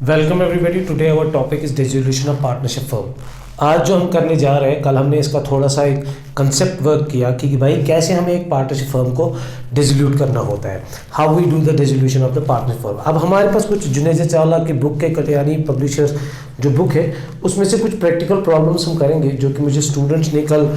Welcome everybody. Today our topic is dissolution of partnership firm. आज जो हम करने जा रहे हैं, कल हमने इसका थोड़ा सा एक कंसेप्ट वर्क किया कि भाई कैसे हमें एक पार्टनरशिप फर्म को डिसोल्यूट करना होता है, how we do the dissolution of the partnership firm. अब हमारे पास कुछ जुनैद चावला की बुक के कटियानी पब्लिशर जो बुक है उसमें से कुछ प्रैक्टिकल प्रॉब्लम्स हम करेंगे जो कि मुझे स्टूडेंट्स ने कल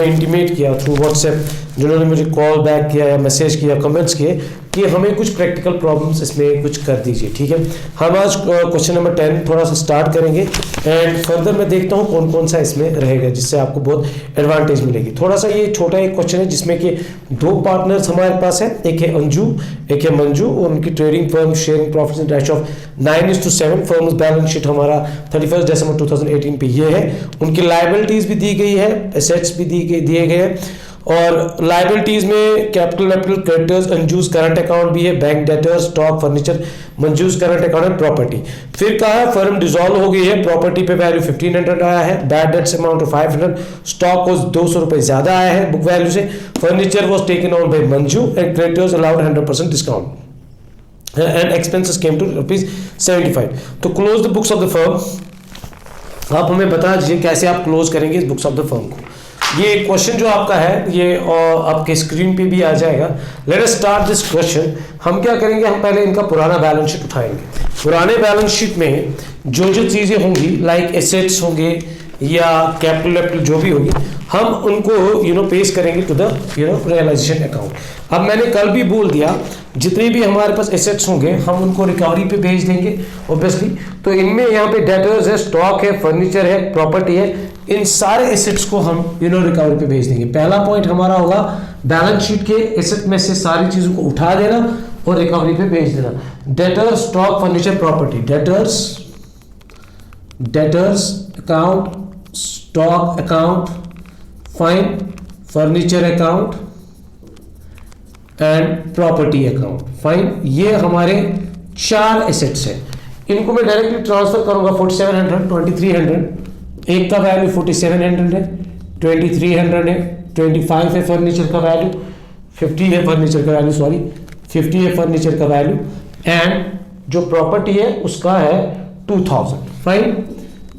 इंटीमेट किया थ्रू व्हाट्सएप, जिन्होंने मुझे कॉल बैक किया या मैसेज किया, कमेंट्स किए कि हमें कुछ प्रैक्टिकल प्रॉब्लम्स इसमें कुछ कर दीजिए। ठीक है, हम आज क्वेश्चन नंबर 10 थोड़ा सा स्टार्ट करेंगे एंड फर्दर मैं देखता हूँ कौन कौन सा इसमें रहेगा जिससे आपको बहुत एडवांटेज मिलेगी। थोड़ा सा ये छोटा एक क्वेश्चन है जिसमें कि दो पार्टनर्स हमारे पास है, एक है अंजू एक है मंजू, और उनकी trading firm sharing profits in ratio of 9:7। Firms balance sheet हमारा 31 दिसंबर 2018 पे ये है। उनकी लायबिलिटीज भी दी गई है, एसेट्स भी दिए गए हैं, और लायबिलिटीज में कैपिटल क्रेडिटर्स, अंजूस करंट अकाउंट भी है, बैंक डेटर्स, स्टॉक, फर्नीचर, मंजूस करंट अकाउंट एंड प्रॉपर्टी। फिर कहा है फर्म डिसॉल्व हो गई है, प्रॉपर्टी पे वैल्यू 1500 आया है, bad debts amount of 500, stock को 200 रुपए ज्यादा आया है बुक वैल्यू से, furniture was taken out by Manju and creditors allowed 100% discount and expenses came to ₹75। तो close the books of the firm. आप हमें बता दीजिए कैसे आप क्लोज करेंगे इस बुक्स ऑफ द फर्म को। ये क्वेश्चन जो आपका है ये आपके स्क्रीन पे भी आ जाएगा। Let us start this question. हम क्या करेंगे, हम पहले इनका पुराना बैलेंस शीट उठाएंगे। पुराने बैलेंस शीट में जो जो चीजें होंगी लाइक एसेट्स होंगे या कैपिटल जो भी होगी, हम उनको पेश करेंगे टू द रियलाइजेशन अकाउंट। अब मैंने कल भी बोल दिया जितने भी हमारे पास एसेट्स होंगे हम उनको रिकवरी पे भेज देंगे ऑब्वियसली। तो इनमें यहाँ पे डेटर्स है, स्टॉक है, फर्नीचर है, प्रॉपर्टी है, इन सारे एसेट्स को हम रिकवरी पे भेज देंगे। पहला पॉइंट हमारा होगा बैलेंस शीट के एसेट में से सारी चीजों को उठा देना और रिकवरी पे भेज देना। Debtors, stock, furniture, property. Debtors account, stock account, fine, furniture account and property account, fine. ये हमारे 4 एसेट्स हैं। इनको मैं डायरेक्टली ट्रांसफर करूंगा 4700, 2300। एक का वैल्यू 4700 है, 2300 है, 25 है फर्नीचर का वैल्यू, 50 है फर्नीचर का वैल्यू, सॉरी 50 है फर्नीचर का वैल्यू, एंड जो प्रॉपर्टी है उसका है 2000, फाइन।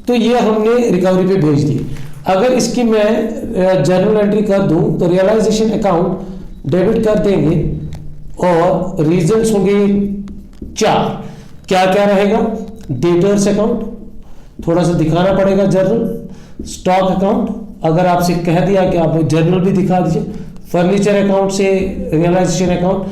तो ये हमने रिकवरी पे भेज दी। अगर इसकी मैं जर्नल एंट्री कर दूं तो रियलाइजेशन अकाउंट डेबिट कर देंगे और रीजंस होंगे 4। क्या क्या रहेगा, डेटर्स अकाउंट थोड़ा सा दिखाना पड़ेगा, जर्नल, स्टॉक अकाउंट अगर आपसे कह दिया कि आप जर्नल भी दिखा दीजिए, फर्नीचर अकाउंट से रियलाइजेशन अकाउंट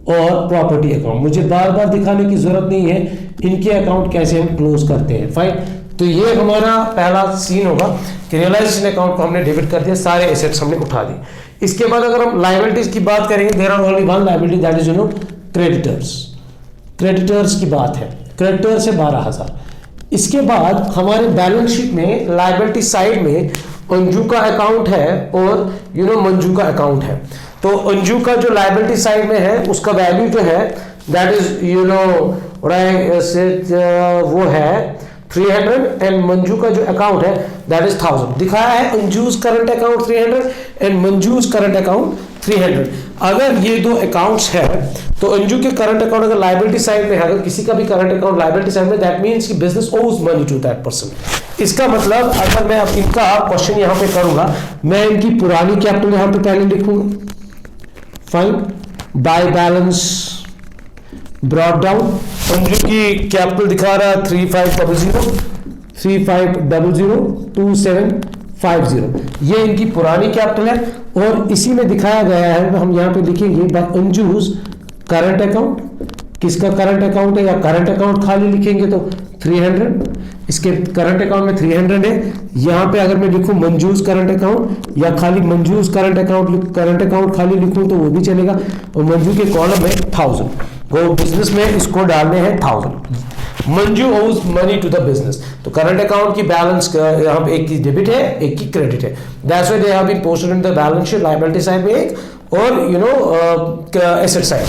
और प्रॉपर्टी अकाउंट। मुझे बार बार दिखाने की जरूरत नहीं है इनके अकाउंट कैसे हम क्लोज करते हैं, फाइन। तो ये हमारा पहला सीन होगा कि रियलाइजेशन अकाउंट को हमने डेबिट कर दिया, सारे एसेट्स हमने उठा दिए। इसके बाद अगर हम लायबिलिटीज की बात करेंगे, there are only one liability, that is creditors. Creditors की बात है, क्रेडिटर्स है 12000। इसके बाद हमारे बैलेंस शीट में लायबिलिटी साइड में अंजू का अकाउंट है और मंजू का अकाउंट है। तो अंजू का जो लायबिलिटी साइड में है उसका वैल्यू जो है दैट इज वो है 300 एंड मंजू का जो अकाउंट है दैट इज 1000। दिखाया है Anju's current account 300 and Manju's current account 300। अगर ये दो अकाउंट्स है तो अंजू के करंट अकाउंट अगर लायबिलिटी साइड में है, अगर किसी का भी करंट अकाउंट लायबिलिटी साइड में, दैट मींस कि business owes money to that person. इसका मतलब अगर मैं अब इनका क्वेश्चन यहां पे करूंगा, मैं इनकी पुरानी कैपिटल यहां पे पहले लिखूंगा, fine, by balance brought down. Anju की कैपिटल दिखा रहा है 3500, ये इनकी पुरानी कैपिटल है और इसी में दिखाया गया है, हम यहाँ पे लिखेंगे बाय अंजूज करंट अकाउंट। किसका करंट अकाउंट है या करंट अकाउंट खाली लिखेंगे तो 300, इसके करंट अकाउंट में 300 है। यहाँ पे अगर मैं लिखूं मंजूज करंट अकाउंट या खाली मंजूज करंट अकाउंट खाली लिखूं तो वो भी चलेगा, और मंजू के कॉलम में 1000, वो बिजनेस में इसको डालने हैं 1000। Manju owes money to the business. तो करंट अकाउंट की बैलेंस यहाँ पे एक की डेबिट है एक की क्रेडिट है, that's why they have been posted in the balance sheet, liability side में एक और एसेट साइड।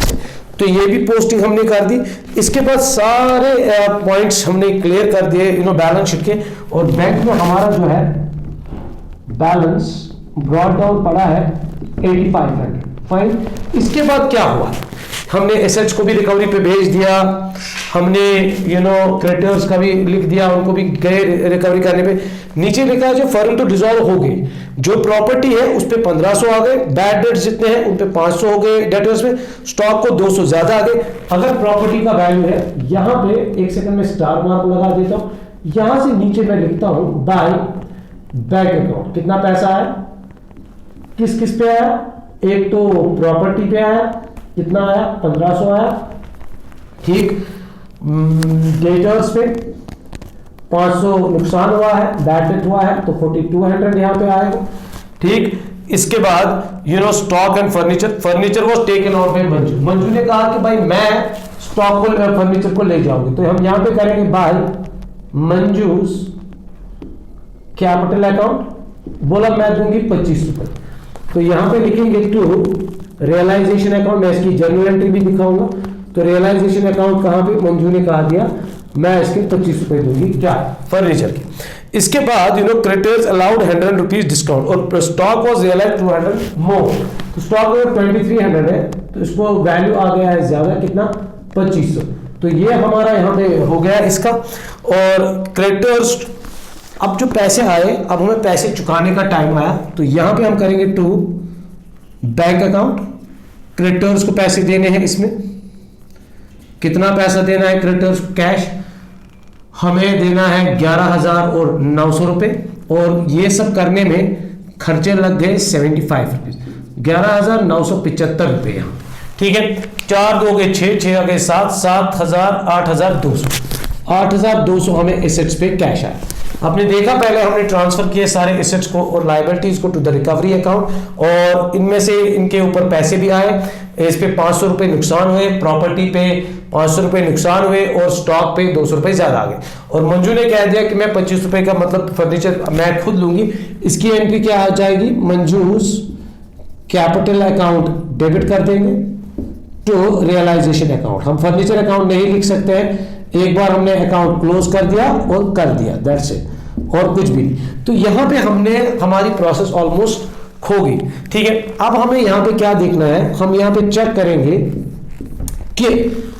तो ये भी पोस्टिंग हमने कर दी। इसके बाद सारे पॉइंट्स हमने क्लियर कर दिए बैलेंस शीट के, और बैंक में हमारा जो है बैलेंस ब्रॉट डाउन पड़ा है 8500, फाइन। इसके बाद क्या हुआ, हमने एसेट्स को भी रिकवरी पे भेज दिया, हमने क्रेडिटर्स का भी लिख दिया, उनको भी गए रिकवरी करने पे। नीचे लिखा है जो फर्म तो डिसॉल्व हो गई, जो प्रॉपर्टी है उस पे 1500 आ गए, बैड डेट्स जितने हैं उन पे 500 हो गए डेटर्स में, स्टॉक को 200 ज्यादा आ गए। अगर प्रॉपर्टी का वैल्यू है, यहां पे एक सेकंड में स्टार मार्क लगा देता हूं, यहां से नीचे मैं लिखता हूं बाय बैंक अकाउंट, कितना पैसा है, किस किस पे आया, एक तो प्रॉपर्टी पे आया, कितना आया 1500 आया, ठीक, डेटर्स पे 500 नुकसान हुआ है, बैड डेट हुआ है तो 4200 यहां पे आएगा, ठीक। इसके बाद stock and furniture was taken out by Manju ने कहा कि भाई मैं स्टॉक को फर्नीचर को ले जाऊंगी, तो हम यहां पे करेंगे बाय मंजूस कैपिटल अकाउंट, बोला मैं दूंगी 25 रुपए, तो यहां पे लिखेंगे टू रियलाइजेशन अकाउंट, मैं इसकी जर्नल एंट्री भी दिखाऊंगा। तो रियलाइजेशन अकाउंट कहां पे, मंजू ने कहा दिया मैं इसके 25 रुपए दूंगी, क्या, फर्नीचर की। इसके बाद क्रेडिटर्स अलाउड 100 रुपीज डिस्काउंट, और स्टॉक वाज रियलाइज्ड 200 मोर, तो स्टॉक अगर 2300 है तो इसको वैल्यू आ गया है ज्यादा, कितना 2500, तो ये हमारा यहाँ पे हो गया इसका। और क्रेडिटर्स, अब जो पैसे आए, अब हमें पैसे चुकाने का टाइम आया, तो यहां पे हम करेंगे टू बैंक अकाउंट, क्रेडिटर्स को पैसे देने हैं, इसमें कितना पैसा देना है क्रेडिटर्स, कैश हमें देना है 11,900 रुपए, और ये सब करने में खर्चे लग गए 75 रुपीज, 11,975 रुपए यहाँ, ठीक है। 4 2 गए 6, 6 आ गए 7, 7,000, 8,200, 8,200 हमें एसेट्स पे कैश आया। आपने देखा पहले हमने ट्रांसफर किए सारे एसेट्स को और लायबिलिटीज को टू द रिकवरी अकाउंट, और इनमें से इनके ऊपर पैसे भी आए, इस पे 500 रुपए नुकसान हुए, प्रॉपर्टी पे 500 रुपए नुकसान हुए, और स्टॉक पे 200 रुपए ज्यादा आ गए। और मंजू ने कह दिया कि मैं 25 रुपए का मतलब फर्नीचर मैं खुद लूंगी, इसकी एंट्री क्या आ जाएगी, मंजूस कैपिटल अकाउंट डेबिट कर देंगे टू रियलाइजेशन अकाउंट। हम फर्नीचर अकाउंट नहीं लिख सकते हैं, एक बार हमने अकाउंट क्लोज कर दिया और कर दिया, दैट्स इट, और कुछ भी नहीं। तो यहां पे हमने हमारी प्रोसेस ऑलमोस्ट खो गई, ठीक है। अब हमें यहां पे क्या देखना है, हम यहां पे चेक करेंगे कि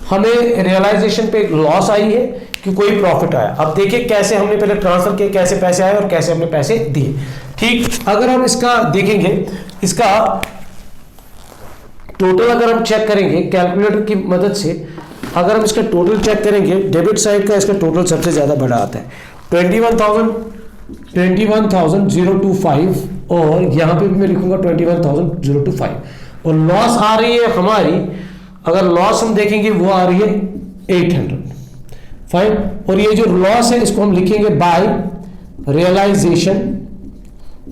हमें रियलाइजेशन पे लॉस आई है कि कोई प्रॉफिट आया। अब देखिए कैसे हमने पहले ट्रांसफर किए, कैसे पैसे आए और कैसे हमने पैसे दिए, ठीक। अगर हम इसका देखेंगे, इसका टोटल अगर हम चेक करेंगे कैलकुलेटर की मदद से, अगर हम इसका टोटल चेक करेंगे, डेबिट साइड का इसका टोटल सबसे ज्यादा बड़ा आता है 21,025, और यहां पे भी मैं लिखूंगा 21,025, और लॉस आ रही है हमारी, अगर लॉस हम देखेंगे वो आ रही है 800, फाइन। और ये जो लॉस है इसको हम लिखेंगे by realisation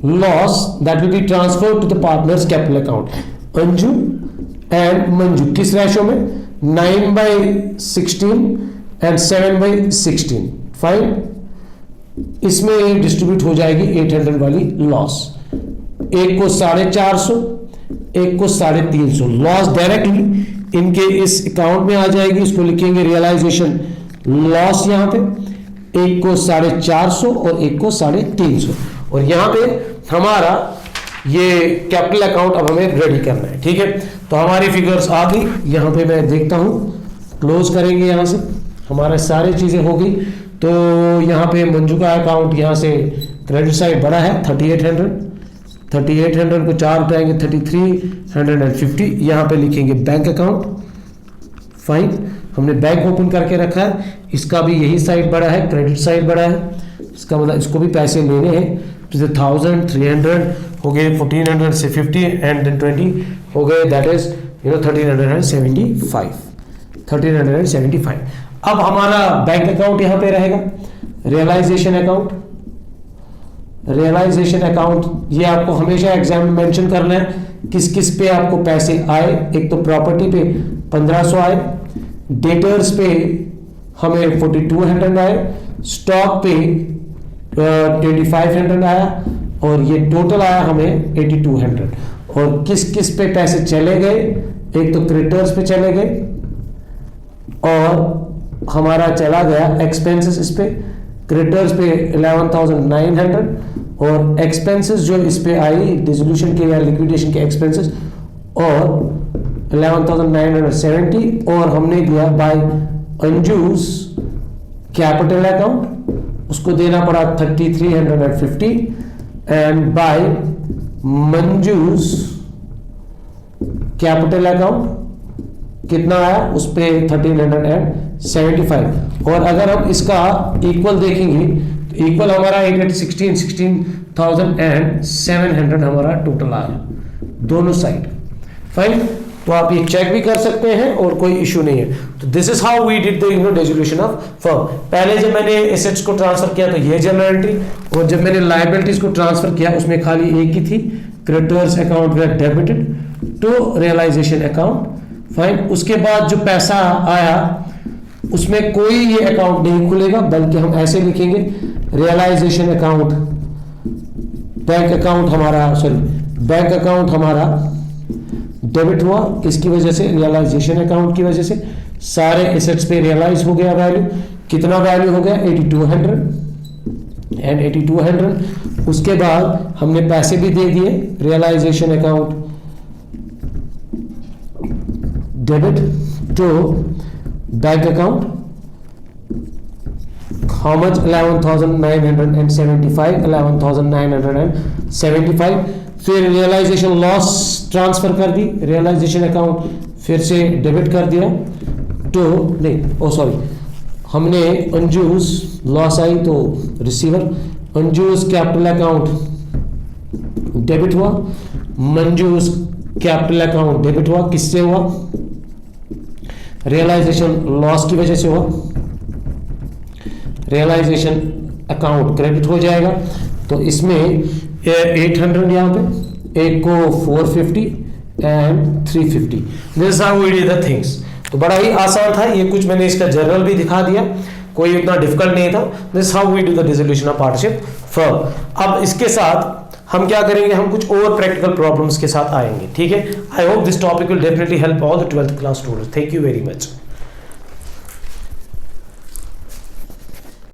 loss that will be transferred to the partners capital account, Anju and Manju, किस रेशो में, 9/16 एंड 7/16, फाइन। इसमें डिस्ट्रीब्यूट हो जाएगी 800 वाली लॉस, एक को 450, एक को 350, लॉस डायरेक्टली इनके इस अकाउंट में आ जाएगी, इसको लिखेंगे रियलाइजेशन लॉस यहां पे, एक को 450 और एक को 350, और यहां पे हमारा ये कैपिटल अकाउंट अब हमें रेडी करना है, ठीक है। तो हमारी फिगर्स आ गई, यहां पे मैं देखता हूं, क्लोज करेंगे, यहां से हमारा सारी चीजें हो गई। तो यहां पे मंजू का अकाउंट, यहां से क्रेडिट साइड बड़ा है 3800 को 4 उठाएंगे 3350, यहां पे लिखेंगे बैंक अकाउंट, फाइन। हमने बैंक ओपन करके रखा है, इसका भी यही साइड बड़ा है, क्रेडिट साइड बड़ा है, इसका मतलब इसको भी पैसे लेने हैं, तो 1000, 300 हो गए, 1400 से 50 एंड देन 20 हो गए, दैट इज 1375। अब हमारा बैंक अकाउंट यहां पे रहेगा, रियलाइजेशन अकाउंट, ये आपको हमेशा एग्जाम में मेंशन करना है किस किस पे आपको पैसे आए। एक तो प्रॉपर्टी पे 1500 आए, डेटर्स पे हमें 4200 आए, स्टॉक पे 2500 आया, और ये टोटल आया हमें 8200। और किस किस पे पैसे चले गए, एक तो क्रेडिटर्स पे चले गए, और हमारा चला गया एक्सपेंसेस, इस पे क्रेडिटर्स पे 11,900, और एक्सपेंसेस जो इस पे आई डिसोल्यूशन के या लिक्विडेशन के एक्सपेंसेस, और 11,970 और हमने दिया बाय अंजुज कैपिटल अकाउंट, उसको देना पड़ा 3,350 एंड बाय मंजूज कैपिटल अकाउंट कितना आया उस पे 1,375। और अगर हम इसका इक्वल देखेंगे तो इक्वल हमारा 16,700 हमारा टोटल आया दोनों साइड। फाइन, तो आप ये चेक भी कर सकते हैं और कोई इशू नहीं है। तो this is how we did the dissolution of firm. पहले जब मैंने एसेट्स को ट्रांसफर किया तो ये जनरल एंट्री, और जब मैंने लायबिलिटीज को ट्रांसफर किया उसमें खाली एक ही थी, creditors account were debited to realisation account. Fine, उसके बाद जो पैसा आया उसमें कोई ये अकाउंट नहीं खुलेगा, बल्कि हम ऐसे लिखेंगे रियलाइजेशन अकाउंट, बैंक अकाउंट हमारा डेबिट हुआ, किसकी वजह से, रियलाइजेशन अकाउंट की वजह से। सारे एसेट्स पे रियलाइज हो गया वैल्यू, कितना वैल्यू हो गया 8200 एंड 8200। उसके बाद हमने पैसे भी दे दिए, realisation account debit to bank account, how much 11,975। फिर रियलाइजेशन लॉस ट्रांसफर कर दी, रियलाइजेशन अकाउंट फिर से डेबिट कर दिया टू हमने अनयूज लॉस आई तो receiver, unused capital account debit हुआ, मंजूज कैपिटल अकाउंट डेबिट हुआ, किससे हुआ, रियलाइजेशन लॉस की वजह से हुआ, रियलाइजेशन अकाउंट क्रेडिट हो जाएगा। तो इसमें 800 यहाँ पे, एक को 450 and 350। This is how we did the things. तो बड़ा ही आसान था ये, कुछ मैंने इसका जनरल भी दिखा दिया, कोई उतना डिफिकल्ट नहीं था। This how we do the dissolution of partnership firm. अब इसके साथ हम क्या करेंगे, हम कुछ और प्रैक्टिकल प्रॉब्लम्स के साथ आएंगे, ठीक है। I hope this topic will definitely help all the 12th class students. Thank you very much.